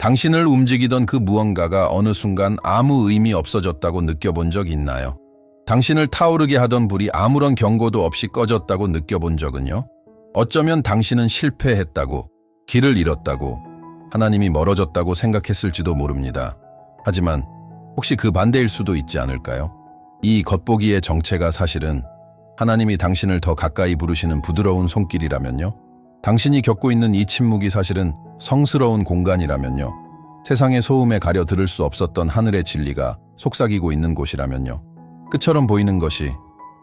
당신을 움직이던 그 무언가가 어느 순간 아무 의미 없어졌다고 느껴본 적 있나요? 당신을 타오르게 하던 불이 아무런 경고도 없이 꺼졌다고 느껴본 적은요? 어쩌면 당신은 실패했다고, 길을 잃었다고, 하나님이 멀어졌다고 생각했을지도 모릅니다. 하지만 혹시 그 반대일 수도 있지 않을까요? 이 겉보기의 정체가 사실은 하나님이 당신을 더 가까이 부르시는 부드러운 손길이라면요? 당신이 겪고 있는 이 침묵이 사실은 성스러운 공간이라면요? 세상의 소음에 가려 들을 수 없었던 하늘의 진리가 속삭이고 있는 곳이라면요? 끝처럼 보이는 것이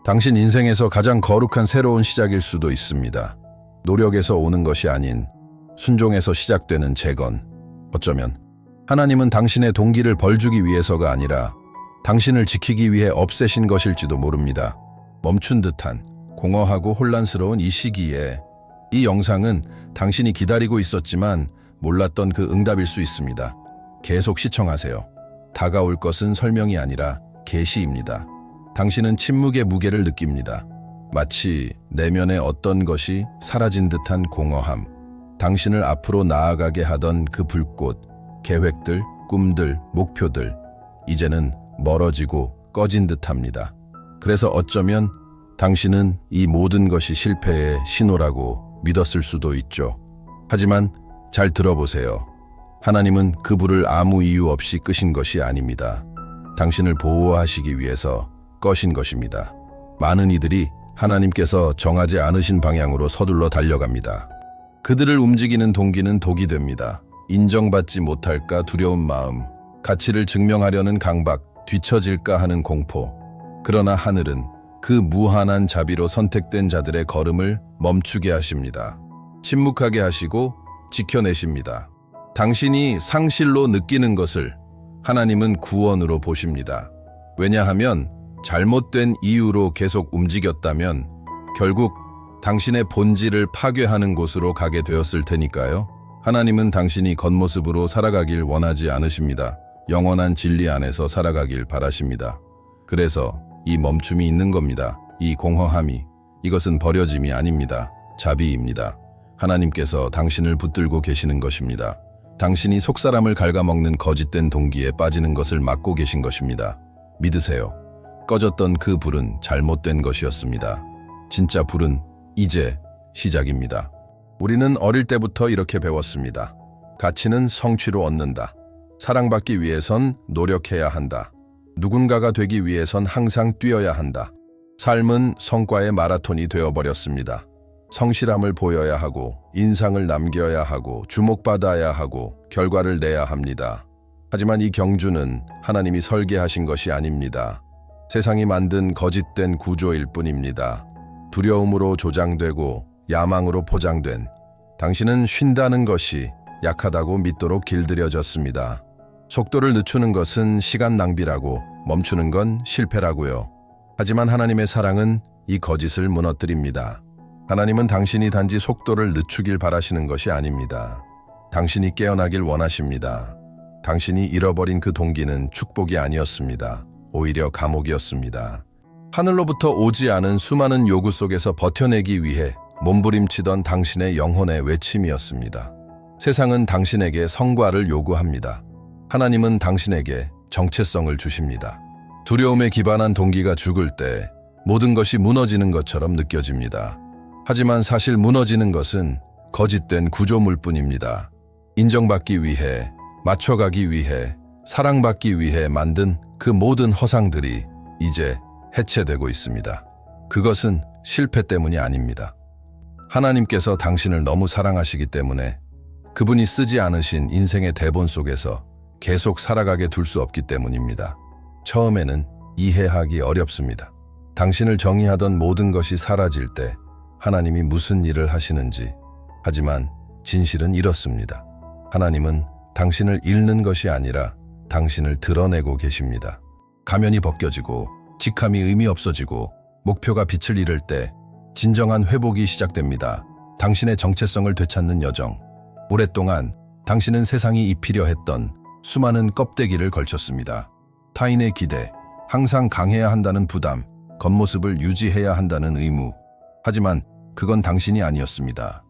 당신 인생에서 가장 거룩한 새로운 시작일 수도 있습니다. 노력에서 오는 것이 아닌 순종에서 시작되는 재건. 어쩌면 하나님은 당신의 동기를 벌주기 위해서가 아니라 당신을 지키기 위해 없애신 것일지도 모릅니다. 멈춘 듯한 공허하고 혼란스러운 이 시기에 이 영상은 당신이 기다리고 있었지만 몰랐던 그 응답일 수 있습니다. 계속 시청하세요. 다가올 것은 설명이 아니라 계시입니다. 당신은 침묵의 무게를 느낍니다. 마치 내면의 어떤 것이 사라진 듯한 공허함. 당신을 앞으로 나아가게 하던 그 불꽃, 계획들, 꿈들, 목표들, 이제는 멀어지고 꺼진 듯합니다. 그래서 어쩌면 당신은 이 모든 것이 실패의 신호라고 믿었을 수도 있죠. 하지만 잘 들어보세요. 하나님은 그 불을 아무 이유 없이 끄신 것이 아닙니다. 당신을 보호하시기 위해서 꺼신 것입니다. 많은 이들이 하나님께서 정하지 않으신 방향으로 서둘러 달려갑니다. 그들을 움직이는 동기는 독이 됩니다. 인정받지 못할까 두려운 마음, 가치를 증명하려는 강박, 뒤처질까 하는 공포. 그러나 하늘은 그 무한한 자비로 선택된 자들의 걸음을 멈추게 하십니다. 침묵하게 하시고 지켜내십니다. 당신이 상실로 느끼는 것을 하나님은 구원으로 보십니다. 왜냐하면 잘못된 이유로 계속 움직였다면 결국 당신의 본질을 파괴하는 곳으로 가게 되었을 테니까요. 하나님은 당신이 겉모습으로 살아가길 원하지 않으십니다. 영원한 진리 안에서 살아가길 바라십니다. 그래서 이 멈춤이 있는 겁니다. 이 공허함이, 이것은 버려짐이 아닙니다. 자비입니다. 하나님께서 당신을 붙들고 계시는 것입니다. 당신이 속사람을 갉아먹는 거짓된 동기에 빠지는 것을 막고 계신 것입니다. 믿으세요. 꺼졌던 그 불은 잘못된 것이었습니다. 진짜 불은 이제 시작입니다. 우리는 어릴 때부터 이렇게 배웠습니다. 가치는 성취로 얻는다. 사랑받기 위해선 노력해야 한다. 누군가가 되기 위해선 항상 뛰어야 한다. 삶은 성과의 마라톤이 되어버렸습니다. 성실함을 보여야 하고, 인상을 남겨야 하고, 주목받아야 하고, 결과를 내야 합니다. 하지만 이 경주는 하나님이 설계하신 것이 아닙니다. 세상이 만든 거짓된 구조일 뿐입니다. 두려움으로 조장되고 야망으로 포장된, 당신은 쉰다는 것이 약하다고 믿도록 길들여졌습니다. 속도를 늦추는 것은 시간 낭비라고, 멈추는 건 실패라고요. 하지만 하나님의 사랑은 이 거짓을 무너뜨립니다. 하나님은 당신이 단지 속도를 늦추길 바라시는 것이 아닙니다. 당신이 깨어나길 원하십니다. 당신이 잃어버린 그 동기는 축복이 아니었습니다. 오히려 감옥이었습니다. 하늘로부터 오지 않은 수많은 요구 속에서 버텨내기 위해 몸부림치던 당신의 영혼의 외침이었습니다. 세상은 당신에게 성과를 요구합니다. 하나님은 당신에게 정체성을 주십니다. 두려움에 기반한 동기가 죽을 때 모든 것이 무너지는 것처럼 느껴집니다. 하지만 사실 무너지는 것은 거짓된 구조물 뿐입니다. 인정받기 위해, 맞춰가기 위해, 사랑받기 위해 만든 그 모든 허상들이 이제 해체되고 있습니다. 그것은 실패 때문이 아닙니다. 하나님께서 당신을 너무 사랑하시기 때문에 그분이 쓰지 않으신 인생의 대본 속에서 계속 살아가게 둘 수 없기 때문입니다. 처음에는 이해하기 어렵습니다. 당신을 정의하던 모든 것이 사라질 때 하나님이 무슨 일을 하시는지. 하지만 진실은 이렇습니다. 하나님은 당신을 잃는 것이 아니라 당신을 드러내고 계십니다. 가면이 벗겨지고 직함이 의미 없어지고 목표가 빛을 잃을 때 진정한 회복이 시작됩니다. 당신의 정체성을 되찾는 여정. 오랫동안 당신은 세상이 입히려 했던 수많은 껍데기를 걸쳤습니다. 타인의 기대, 항상 강해야 한다는 부담, 겉모습을 유지해야 한다는 의무. 하지만 그건 당신이 아니었습니다.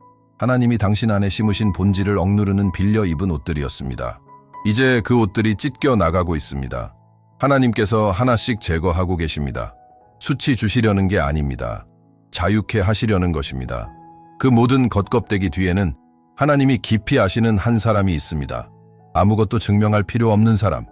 하나님이 당신 안에 심으신 본질을 억누르는 빌려 입은 옷들이었습니다. 이제 그 옷들이 찢겨 나가고 있습니다. 하나님께서 하나씩 제거하고 계십니다. 수치 주시려는 게 아닙니다. 자유케 하시려는 것입니다. 그 모든 겉껍데기 뒤에는 하나님이 깊이 아시는 한 사람이 있습니다. 아무것도 증명할 필요 없는 사람,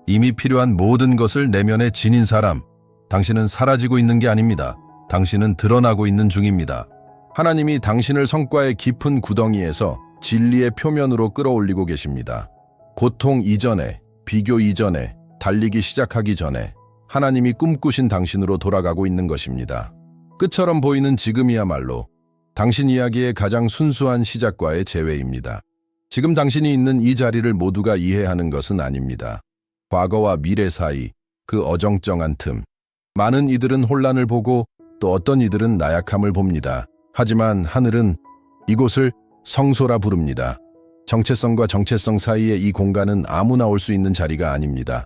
이미 필요한 모든 것을 내면에 지닌 사람. 당신은 사라지고 있는 게 아닙니다. 당신은 드러나고 있는 중입니다. 하나님이 당신을 성과의 깊은 구덩이에서 진리의 표면으로 끌어올리고 계십니다. 고통 이전에, 비교 이전에, 달리기 시작하기 전에 하나님이 꿈꾸신 당신으로 돌아가고 있는 것입니다. 끝처럼 보이는 지금이야말로 당신 이야기의 가장 순수한 시작과의 재회입니다. 지금 당신이 있는 이 자리를 모두가 이해하는 것은 아닙니다. 과거와 미래 사이 그 어정쩡한 틈. 많은 이들은 혼란을 보고 또 어떤 이들은 나약함을 봅니다. 하지만 하늘은 이곳을 성소라 부릅니다. 정체성과 정체성 사이의 이 공간은 아무나 올 수 있는 자리가 아닙니다.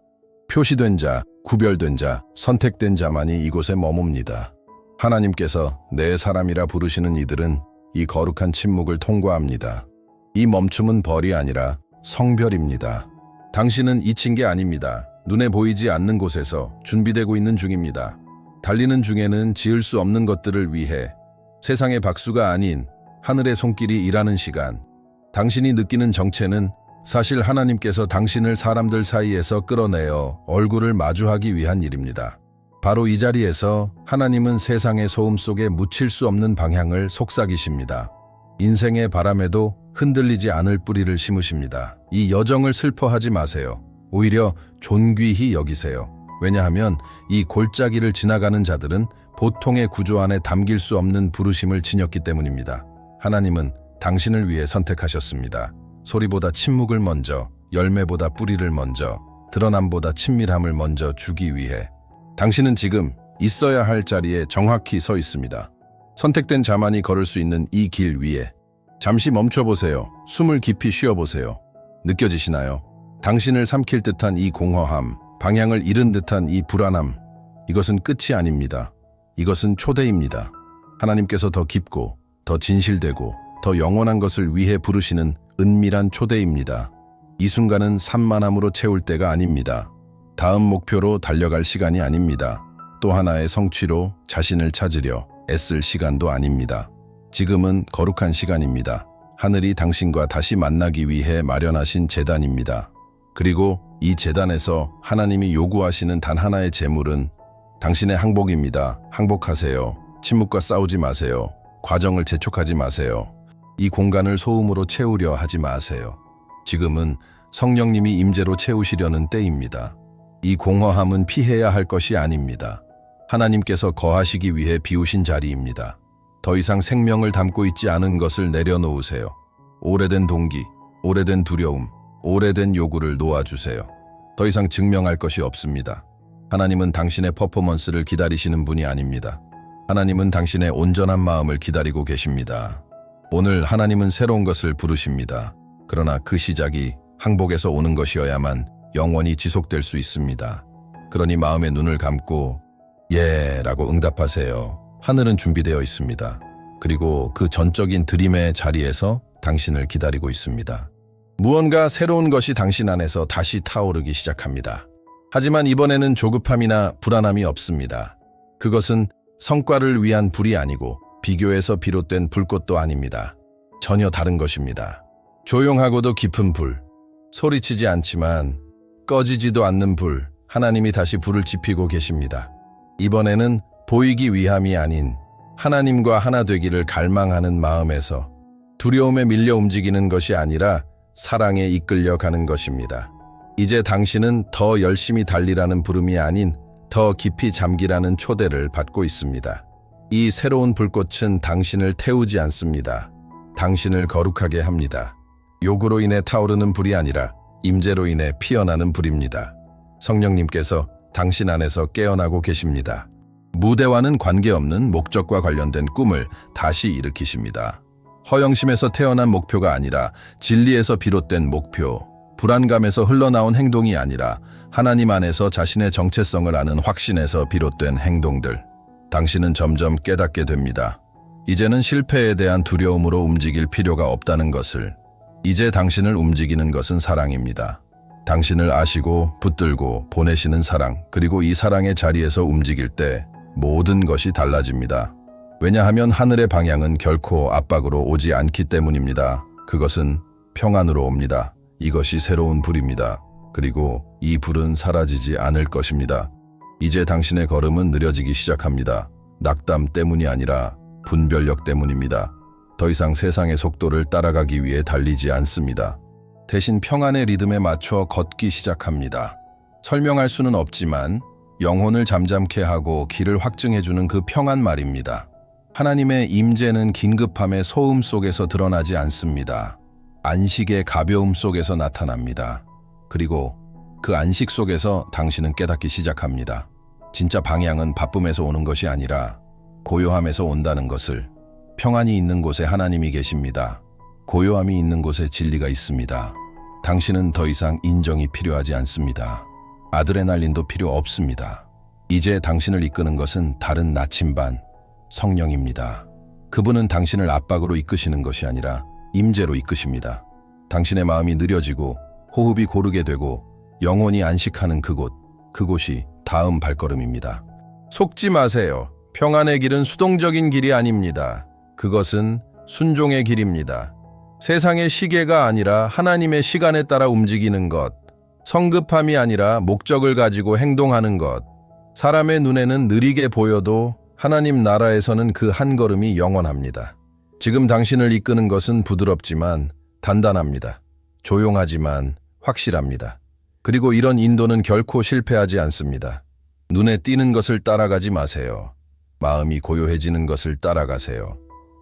표시된 자, 구별된 자, 선택된 자만이 이곳에 머뭅니다. 하나님께서 내 사람이라 부르시는 이들은 이 거룩한 침묵을 통과합니다. 이 멈춤은 벌이 아니라 성별입니다. 당신은 잊힌 게 아닙니다. 눈에 보이지 않는 곳에서 준비되고 있는 중입니다. 달리는 중에는 지을 수 없는 것들을 위해 세상의 박수가 아닌 하늘의 손길이 일하는 시간. 당신이 느끼는 정체는 사실 하나님께서 당신을 사람들 사이에서 끌어내어 얼굴을 마주하기 위한 일입니다. 바로 이 자리에서 하나님은 세상의 소음 속에 묻힐 수 없는 방향을 속삭이십니다. 인생의 바람에도 흔들리지 않을 뿌리를 심으십니다. 이 여정을 슬퍼하지 마세요. 오히려 존귀히 여기세요. 왜냐하면 이 골짜기를 지나가는 자들은 보통의 구조 안에 담길 수 없는 부르심을 지녔기 때문입니다. 하나님은 당신을 위해 선택하셨습니다. 소리보다 침묵을 먼저, 열매보다 뿌리를 먼저, 드러남보다 친밀함을 먼저 주기 위해. 당신은 지금 있어야 할 자리에 정확히 서 있습니다. 선택된 자만이 걸을 수 있는 이 길 위에. 잠시 멈춰보세요. 숨을 깊이 쉬어보세요. 느껴지시나요? 당신을 삼킬 듯한 이 공허함, 방향을 잃은 듯한 이 불안함. 이것은 끝이 아닙니다. 이것은 초대입니다. 하나님께서 더 깊고, 더 진실되고, 더 영원한 것을 위해 부르시는 은밀한 초대입니다. 이 순간은 산만함으로 채울 때가 아닙니다. 다음 목표로 달려갈 시간이 아닙니다. 또 하나의 성취로 자신을 찾으려 애쓸 시간도 아닙니다. 지금은 거룩한 시간입니다. 하늘이 당신과 다시 만나기 위해 마련하신 제단입니다. 그리고 이 제단에서 하나님이 요구하시는 단 하나의 제물은 당신의 항복입니다. 항복하세요. 침묵과 싸우지 마세요. 과정을 재촉하지 마세요. 이 공간을 소음으로 채우려 하지 마세요. 지금은 성령님이 임재로 채우시려는 때입니다. 이 공허함은 피해야 할 것이 아닙니다. 하나님께서 거하시기 위해 비우신 자리입니다. 더 이상 생명을 담고 있지 않은 것을 내려놓으세요. 오래된 동기, 오래된 두려움, 오래된 요구를 놓아주세요. 더 이상 증명할 것이 없습니다. 하나님은 당신의 퍼포먼스를 기다리시는 분이 아닙니다. 하나님은 당신의 온전한 마음을 기다리고 계십니다. 오늘 하나님은 새로운 것을 부르십니다. 그러나 그 시작이 항복에서 오는 것이어야만 영원히 지속될 수 있습니다. 그러니 마음의 눈을 감고 예 라고 응답하세요. 하늘은 준비되어 있습니다. 그리고 그 전적인 드림의 자리에서 당신을 기다리고 있습니다. 무언가 새로운 것이 당신 안에서 다시 타오르기 시작합니다. 하지만 이번에는 조급함이나 불안함이 없습니다. 그것은 성과를 위한 불이 아니고 비교에서 비롯된 불꽃도 아닙니다. 전혀 다른 것입니다. 조용하고도 깊은 불, 소리치지 않지만 꺼지지도 않는 불, 하나님이 다시 불을 지피고 계십니다. 이번에는 보이기 위함이 아닌 하나님과 하나 되기를 갈망하는 마음에서 두려움에 밀려 움직이는 것이 아니라 사랑에 이끌려 가는 것입니다. 이제 당신은 더 열심히 달리라는 부름이 아닌 더 깊이 잠기라는 초대를 받고 있습니다. 이 새로운 불꽃은 당신을 태우지 않습니다. 당신을 거룩하게 합니다. 욕으로 인해 타오르는 불이 아니라 임재로 인해 피어나는 불입니다. 성령님께서 당신 안에서 깨어나고 계십니다. 무대와는 관계없는 목적과 관련된 꿈을 다시 일으키십니다. 허영심에서 태어난 목표가 아니라 진리에서 비롯된 목표, 불안감에서 흘러나온 행동이 아니라 하나님 안에서 자신의 정체성을 아는 확신에서 비롯된 행동들. 당신은 점점 깨닫게 됩니다. 이제는 실패에 대한 두려움으로 움직일 필요가 없다는 것을, 이제 당신을 움직이는 것은 사랑입니다. 당신을 아시고 붙들고 보내시는 사랑, 그리고 이 사랑의 자리에서 움직일 때 모든 것이 달라집니다. 왜냐하면 하늘의 방향은 결코 압박으로 오지 않기 때문입니다. 그것은 평안으로 옵니다. 이것이 새로운 불입니다. 그리고 이 불은 사라지지 않을 것입니다. 이제 당신의 걸음은 느려지기 시작합니다. 낙담 때문이 아니라 분별력 때문입니다. 더 이상 세상의 속도를 따라가기 위해 달리지 않습니다. 대신 평안의 리듬에 맞춰 걷기 시작합니다. 설명할 수는 없지만 영혼을 잠잠케 하고 길을 확증해주는 그 평안 말입니다. 하나님의 임재는 긴급함의 소음 속에서 드러나지 않습니다. 안식의 가벼움 속에서 나타납니다. 그리고 그 안식 속에서 당신은 깨닫기 시작합니다. 진짜 방향은 바쁨에서 오는 것이 아니라 고요함에서 온다는 것을. 평안이 있는 곳에 하나님이 계십니다. 고요함이 있는 곳에 진리가 있습니다. 당신은 더 이상 인정이 필요하지 않습니다. 아드레날린도 필요 없습니다. 이제 당신을 이끄는 것은 다른 나침반, 성령입니다. 그분은 당신을 압박으로 이끄시는 것이 아니라 임재로 이끄십니다. 당신의 마음이 느려지고 호흡이 고르게 되고 영혼이 안식하는 그곳이 다음 발걸음입니다. 속지 마세요. 평안의 길은 수동적인 길이 아닙니다. 그것은 순종의 길입니다. 세상의 시계가 아니라 하나님의 시간에 따라 움직이는 것, 성급함이 아니라 목적을 가지고 행동하는 것. 사람의 눈에는 느리게 보여도 하나님 나라에서는 그 한 걸음이 영원합니다. 지금 당신을 이끄는 것은 부드럽지만 단단합니다. 조용하지만 확실합니다. 그리고 이런 인도는 결코 실패하지 않습니다. 눈에 띄는 것을 따라가지 마세요. 마음이 고요해지는 것을 따라가세요.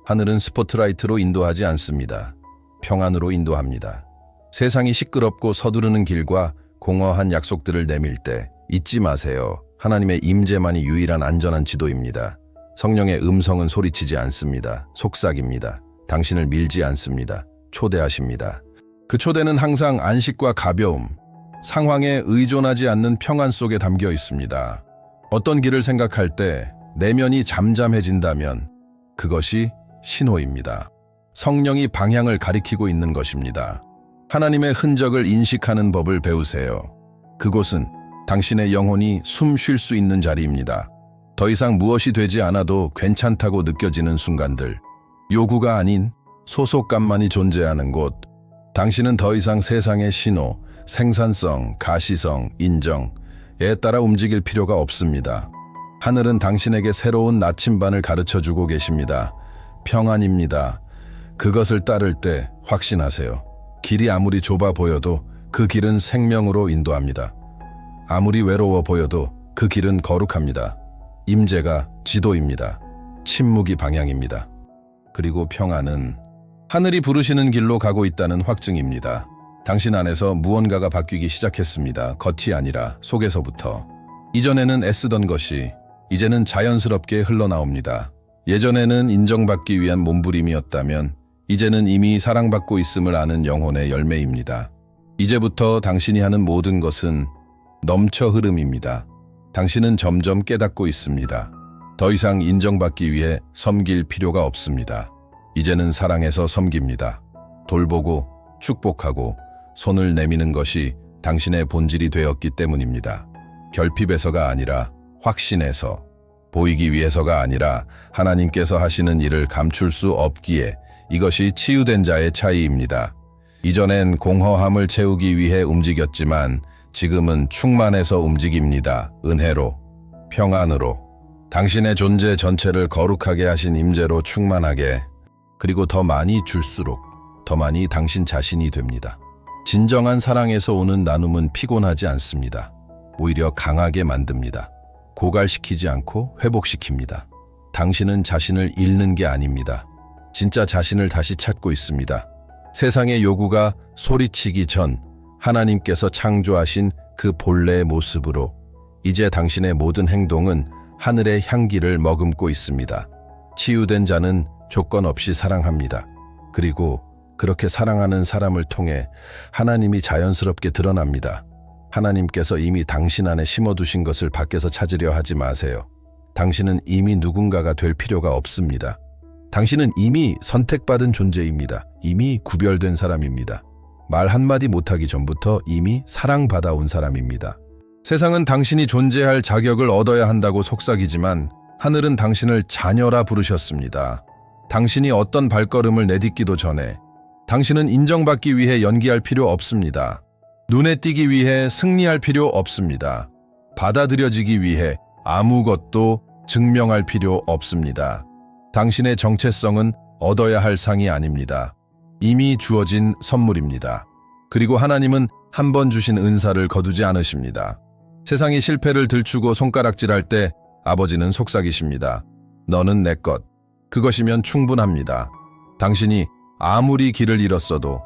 하늘은 스포트라이트로 인도하지 않습니다. 평안으로 인도합니다. 세상이 시끄럽고 서두르는 길과 공허한 약속들을 내밀 때 잊지 마세요. 하나님의 임재만이 유일한 안전한 지도입니다. 성령의 음성은 소리치지 않습니다. 속삭입니다. 당신을 밀지 않습니다. 초대하십니다. 그 초대는 항상 안식과 가벼움, 상황에 의존하지 않는 평안 속에 담겨 있습니다. 어떤 길을 생각할 때 내면이 잠잠해진다면 그것이 신호입니다. 성령이 방향을 가리키고 있는 것입니다. 하나님의 흔적을 인식하는 법을 배우세요. 그곳은 당신의 영혼이 숨 쉴 수 있는 자리입니다. 더 이상 무엇이 되지 않아도 괜찮다고 느껴지는 순간들, 요구가 아닌 소속감만이 존재하는 곳. 당신은 더 이상 세상의 신호, 생산성, 가시성, 인정에 따라 움직일 필요가 없습니다. 하늘은 당신에게 새로운 나침반을 가르쳐주고 계십니다. 평안입니다. 그것을 따를 때 확신하세요. 길이 아무리 좁아 보여도 그 길은 생명으로 인도합니다. 아무리 외로워 보여도 그 길은 거룩합니다. 임재가 지도입니다. 침묵이 방향입니다. 그리고 평안은 하늘이 부르시는 길로 가고 있다는 확증입니다. 당신 안에서 무언가가 바뀌기 시작했습니다. 겉이 아니라 속에서부터. 이전에는 애쓰던 것이 이제는 자연스럽게 흘러나옵니다. 예전에는 인정받기 위한 몸부림이었다면 이제는 이미 사랑받고 있음을 아는 영혼의 열매입니다. 이제부터 당신이 하는 모든 것은 넘쳐 흐름입니다. 당신은 점점 깨닫고 있습니다. 더 이상 인정받기 위해 섬길 필요가 없습니다. 이제는 사랑해서 섬깁니다. 돌보고 축복하고 손을 내미는 것이 당신의 본질이 되었기 때문입니다. 결핍에서가 아니라 확신에서, 보이기 위해서가 아니라 하나님께서 하시는 일을 감출 수 없기에. 이것이 치유된 자의 차이입니다. 이전엔 공허함을 채우기 위해 움직였지만 지금은 충만해서 움직입니다. 은혜로, 평안으로, 당신의 존재 전체를 거룩하게 하신 임재로 충만하게, 그리고 더 많이 줄수록 더 많이 당신 자신이 됩니다. 진정한 사랑에서 오는 나눔은 피곤하지 않습니다. 오히려 강하게 만듭니다. 고갈시키지 않고 회복시킵니다. 당신은 자신을 잃는 게 아닙니다. 진짜 자신을 다시 찾고 있습니다. 세상의 요구가 소리치기 전 하나님께서 창조하신 그 본래의 모습으로 이제 당신의 모든 행동은 하늘의 향기를 머금고 있습니다. 치유된 자는 조건 없이 사랑합니다. 그리고 그렇게 사랑하는 사람을 통해 하나님이 자연스럽게 드러납니다. 하나님께서 이미 당신 안에 심어두신 것을 밖에서 찾으려 하지 마세요. 당신은 이미 누군가가 될 필요가 없습니다. 당신은 이미 선택받은 존재입니다. 이미 구별된 사람입니다. 말 한마디 못하기 전부터 이미 사랑받아온 사람입니다. 세상은 당신이 존재할 자격을 얻어야 한다고 속삭이지만 하늘은 당신을 자녀라 부르셨습니다. 당신이 어떤 발걸음을 내딛기도 전에 당신은 인정받기 위해 연기할 필요 없습니다. 눈에 띄기 위해 승리할 필요 없습니다. 받아들여지기 위해 아무것도 증명할 필요 없습니다. 당신의 정체성은 얻어야 할 상이 아닙니다. 이미 주어진 선물입니다. 그리고 하나님은 한 번 주신 은사를 거두지 않으십니다. 세상이 실패를 들추고 손가락질할 때 아버지는 속삭이십니다. 너는 내 것. 그것이면 충분합니다. 당신이 아무리 길을 잃었어도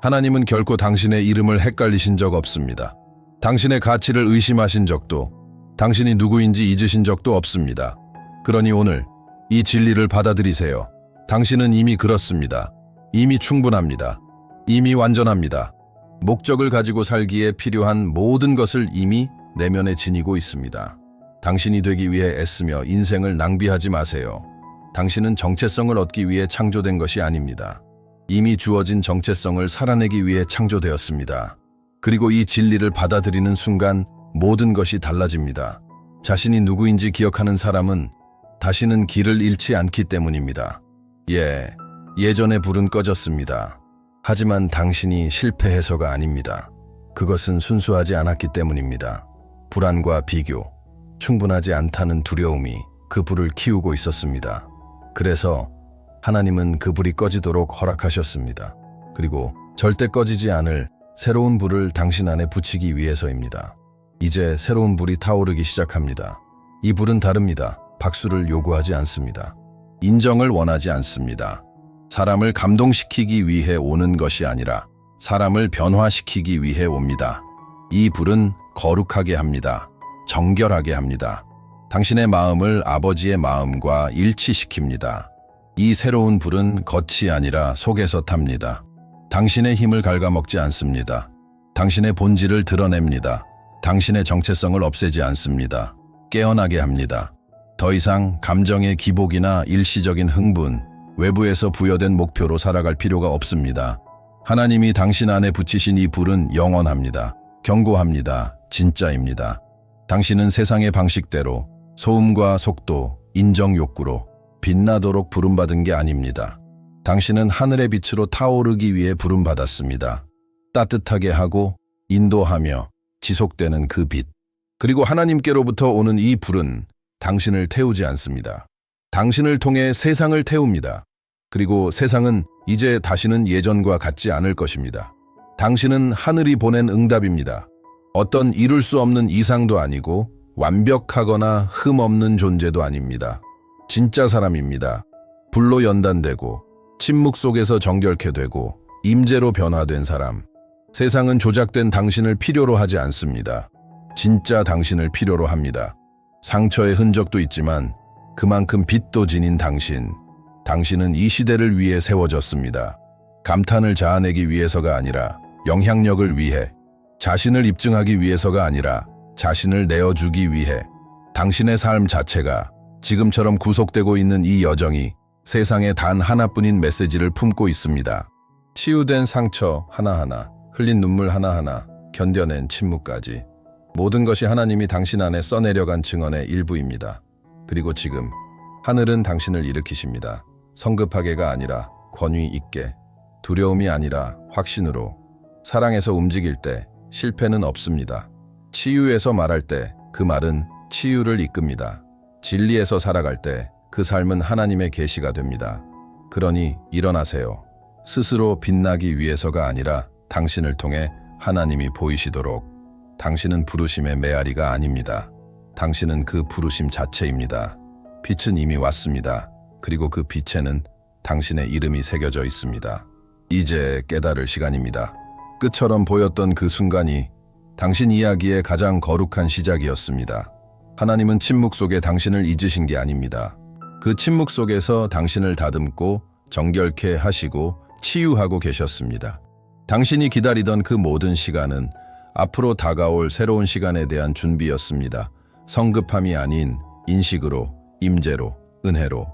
하나님은 결코 당신의 이름을 헷갈리신 적 없습니다. 당신의 가치를 의심하신 적도, 당신이 누구인지 잊으신 적도 없습니다. 그러니 오늘 이 진리를 받아들이세요. 당신은 이미 그렇습니다. 이미 충분합니다. 이미 완전합니다. 목적을 가지고 살기에 필요한 모든 것을 이미 내면에 지니고 있습니다. 당신이 되기 위해 애쓰며 인생을 낭비하지 마세요. 당신은 정체성을 얻기 위해 창조된 것이 아닙니다. 이미 주어진 정체성을 살아내기 위해 창조되었습니다. 그리고 이 진리를 받아들이는 순간 모든 것이 달라집니다. 자신이 누구인지 기억하는 사람은 다시는 길을 잃지 않기 때문입니다. 예전에 불은 꺼졌습니다. 하지만 당신이 실패해서가 아닙니다. 그것은 순수하지 않았기 때문입니다. 불안과 비교, 충분하지 않다는 두려움이 그 불을 키우고 있었습니다. 그래서 하나님은 그 불이 꺼지도록 허락하셨습니다. 그리고 절대 꺼지지 않을 새로운 불을 당신 안에 붙이기 위해서입니다. 이제 새로운 불이 타오르기 시작합니다. 이 불은 다릅니다. 박수를 요구하지 않습니다. 인정을 원하지 않습니다. 사람을 감동시키기 위해 오는 것이 아니라 사람을 변화시키기 위해 옵니다. 이 불은 거룩하게 합니다. 정결하게 합니다. 당신의 마음을 아버지의 마음과 일치시킵니다. 이 새로운 불은 겉이 아니라 속에서 탑니다. 당신의 힘을 갉아먹지 않습니다. 당신의 본질을 드러냅니다. 당신의 정체성을 없애지 않습니다. 깨어나게 합니다. 더 이상 감정의 기복이나 일시적인 흥분, 외부에서 부여된 목표로 살아갈 필요가 없습니다. 하나님이 당신 안에 붙이신 이 불은 영원합니다. 견고합니다. 진짜입니다. 당신은 세상의 방식대로 소음과 속도, 인정 욕구로 빛나도록 부름받은 게 아닙니다. 당신은 하늘의 빛으로 타오르기 위해 부름받았습니다. 따뜻하게 하고 인도하며 지속되는 그 빛. 그리고 하나님께로부터 오는 이 불은 당신을 태우지 않습니다. 당신을 통해 세상을 태웁니다. 그리고 세상은 이제 다시는 예전과 같지 않을 것입니다. 당신은 하늘이 보낸 응답입니다. 어떤 이룰 수 없는 이상도 아니고 완벽하거나 흠없는 존재도 아닙니다. 진짜 사람입니다. 불로 연단되고 침묵 속에서 정결케 되고 임재로 변화된 사람. 세상은 조작된 당신을 필요로 하지 않습니다. 진짜 당신을 필요로 합니다. 상처의 흔적도 있지만 그만큼 빛도 지닌 당신. 당신은 이 시대를 위해 세워졌습니다. 감탄을 자아내기 위해서가 아니라 영향력을 위해, 자신을 입증하기 위해서가 아니라 자신을 내어주기 위해. 당신의 삶 자체가 지금처럼 구속되고 있는 이 여정이 세상에 단 하나뿐인 메시지를 품고 있습니다. 치유된 상처 하나하나, 흘린 눈물 하나하나, 견뎌낸 침묵까지. 모든 것이 하나님이 당신 안에 써내려간 증언의 일부입니다. 그리고 지금 하늘은 당신을 일으키십니다. 성급하게가 아니라 권위 있게, 두려움이 아니라 확신으로. 사랑에서 움직일 때 실패는 없습니다. 치유에서 말할 때 그 말은 치유를 이끕니다. 진리에서 살아갈 때 그 삶은 하나님의 계시가 됩니다. 그러니 일어나세요. 스스로 빛나기 위해서가 아니라 당신을 통해 하나님이 보이시도록. 당신은 부르심의 메아리가 아닙니다. 당신은 그 부르심 자체입니다. 빛은 이미 왔습니다. 그리고 그 빛에는 당신의 이름이 새겨져 있습니다. 이제 깨달을 시간입니다. 끝처럼 보였던 그 순간이 당신 이야기의 가장 거룩한 시작이었습니다. 하나님은 침묵 속에 당신을 잊으신 게 아닙니다. 그 침묵 속에서 당신을 다듬고 정결케 하시고 치유하고 계셨습니다. 당신이 기다리던 그 모든 시간은 앞으로 다가올 새로운 시간에 대한 준비였습니다. 성급함이 아닌 인식으로, 임재로, 은혜로.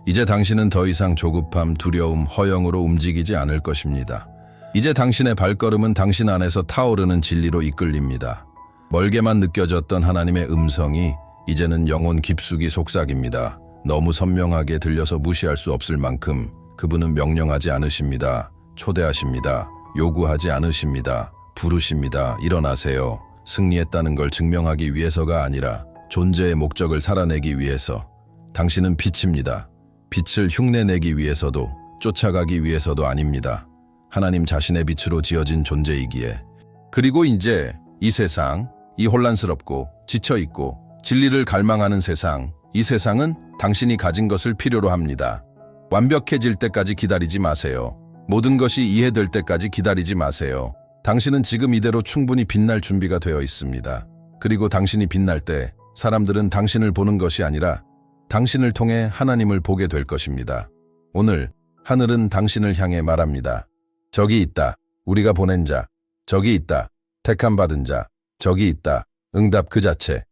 이제 당신은 더 이상 조급함, 두려움, 허영으로 움직이지 않을 것입니다. 이제 당신의 발걸음은 당신 안에서 타오르는 진리로 이끌립니다. 멀게만 느껴졌던 하나님의 음성이 이제는 영혼 깊숙이 속삭입니다. 너무 선명하게 들려서 무시할 수 없을 만큼 그분은 명령하지 않으십니다. 초대하십니다. 요구하지 않으십니다. 부르십니다. 일어나세요. 승리했다는 걸 증명하기 위해서가 아니라 존재의 목적을 살아내기 위해서. 당신은 빛입니다. 빛을 흉내내기 위해서도 쫓아가기 위해서도 아닙니다. 하나님 자신의 빛으로 지어진 존재이기에. 그리고 이제 이 세상, 이 혼란스럽고 지쳐있고 진리를 갈망하는 세상, 이 세상은 당신이 가진 것을 필요로 합니다. 완벽해질 때까지 기다리지 마세요. 모든 것이 이해될 때까지 기다리지 마세요. 당신은 지금 이대로 충분히 빛날 준비가 되어 있습니다. 그리고 당신이 빛날 때 사람들은 당신을 보는 것이 아니라 당신을 통해 하나님을 보게 될 것입니다. 오늘 하늘은 당신을 향해 말합니다. 저기 있다. 우리가 보낸 자. 저기 있다. 택함 받은 자. 저기 있다. 응답 그 자체.